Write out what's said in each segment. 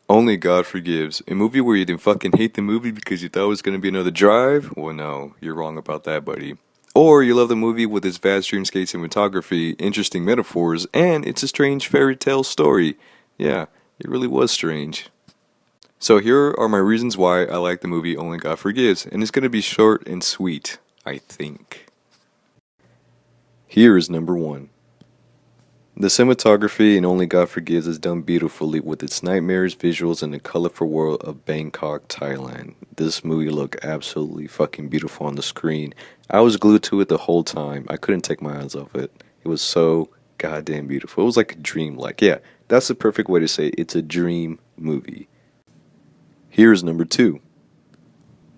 Only God Forgives. A movie where you didn't fucking hate the movie because you thought it was gonna be another Drive? Well, no, you're wrong about that, buddy. Or you love the movie with its vast dreamscape cinematography, interesting metaphors, and it's a strange fairy tale story. Yeah, it really was strange. So here are my reasons why I like the movie Only God Forgives, and it's gonna be short and sweet, I think. Here is number one. The cinematography in Only God Forgives is done beautifully with its nightmarish visuals and the colorful world of Bangkok, Thailand. This movie looked absolutely fucking beautiful on the screen. I was glued to it the whole time. I couldn't take my eyes off it. It was so goddamn beautiful. It was like a dream. Like, yeah, that's the perfect way to say it. It's a dream movie. Here's number two.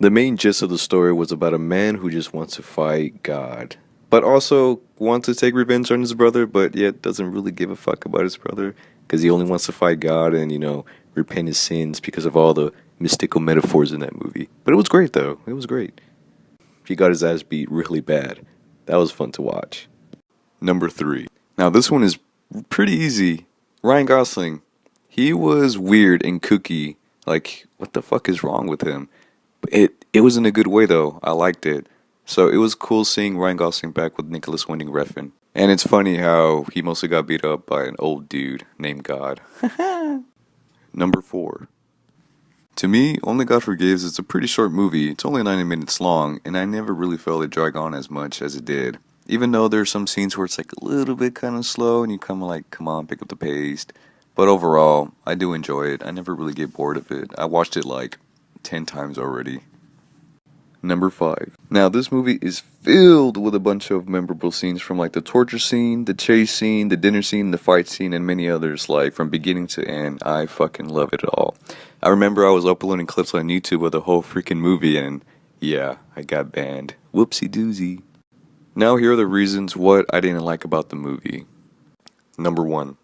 The main gist of the story was about a man who just wants to fight God, but also wants to take revenge on his brother, but yet doesn't really give a fuck about his brother because he only wants to fight God and, repent his sins because of all the mystical metaphors in that movie. But it was great, though. It was great. He got his ass beat really bad. That was fun to watch. Number three. Now, this one is pretty easy. Ryan Gosling. He was weird and kooky. Like, what the fuck is wrong with him? It was in a good way, though. I liked it. So it was cool seeing Ryan Gosling back with Nicholas Winding Refn. And it's funny how he mostly got beat up by an old dude named God. Number four. To me, Only God Forgives is a pretty short movie. It's only 90 minutes long, and I never really felt it drag on as much as it did. Even though there's some scenes where it's like a little bit kind of slow, and you kind of like, come on, pick up the pace. But overall, I do enjoy it. I never really get bored of it. I watched it like 10 times already. Number five. Now, this movie is filled with a bunch of memorable scenes from like the torture scene, the chase scene, the dinner scene, the fight scene, and many others, like from beginning to end. I fucking love it all. I remember I was uploading clips on YouTube of the whole freaking movie, and yeah, I got banned. Whoopsie doozy. Now, here are the reasons what I didn't like about the movie. Number one.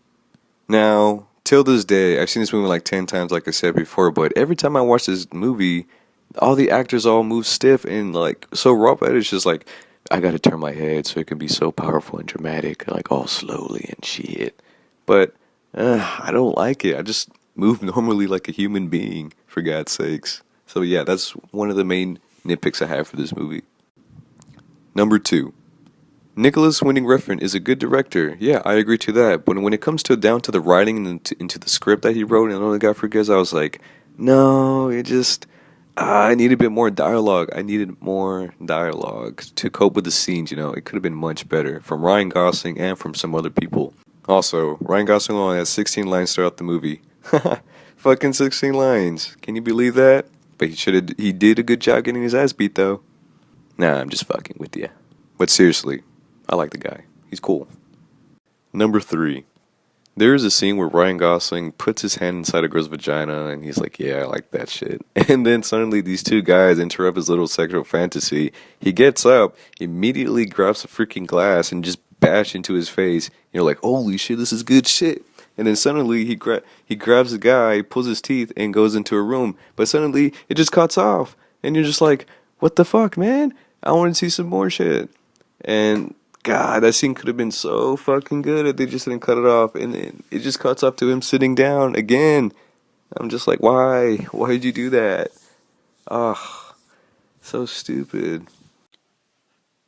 Now, till this day, I've seen this movie like 10 times, like I said before, but every time I watch this movie, all the actors all move stiff and like so rough at it. It's just like, I gotta turn my head so it can be so powerful and dramatic, like all slowly and shit. But I don't like it. I just move normally like a human being, for God's sakes. So yeah, that's one of the main nitpicks I have for this movie. Number two. Nicholas Winding Refn is a good director. Yeah, I agree to that. But when it comes to down to the writing and into the script that he wrote and Only God Forgives, I was like, no, it just I need a bit more dialogue. I needed more dialogue to cope with the scenes, It could have been much better from Ryan Gosling and from some other people. Also, Ryan Gosling only has 16 lines throughout the movie. Fucking 16 lines. Can you believe that? But he did a good job getting his ass beat, though. Nah, I'm just fucking with you. But seriously, I like the guy. He's cool. Number three. There is a scene where Ryan Gosling puts his hand inside a girl's vagina and he's like, yeah, I like that shit. And then suddenly these two guys interrupt his little sexual fantasy. He gets up, immediately grabs a freaking glass and just bash into his face. You're like, holy shit, this is good shit. And then suddenly he grabs the guy, pulls his teeth, and goes into a room. But suddenly it just cuts off. And you're just like, what the fuck, man? I want to see some more shit. And God, that scene could have been so fucking good if they just didn't cut it off. And it just cuts off to him sitting down again. I'm just like, why? Why did you do that? Ugh, so stupid.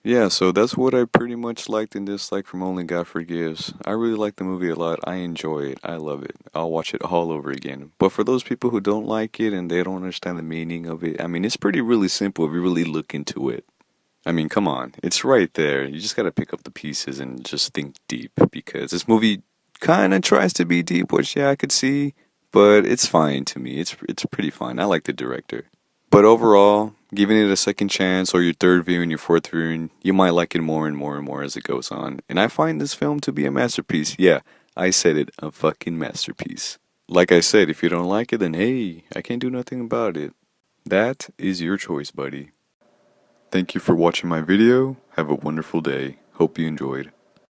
Yeah, so that's what I pretty much liked and disliked from Only God Forgives. I really like the movie a lot. I enjoy it. I love it. I'll watch it all over again. But for those people who don't like it and they don't understand the meaning of it, I mean, it's pretty really simple if you really look into it. I mean, come on. It's right there. You just gotta pick up the pieces and just think deep because this movie kind of tries to be deep, which, yeah, I could see, but it's fine to me. It's pretty fine. I like the director. But overall, giving it a second chance or your third viewing, your fourth viewing, you might like it more and more and more as it goes on. And I find this film to be a masterpiece. Yeah, I said it, a fucking masterpiece. Like I said, if you don't like it, then hey, I can't do nothing about it. That is your choice, buddy. Thank you for watching my video. Have a wonderful day. Hope you enjoyed.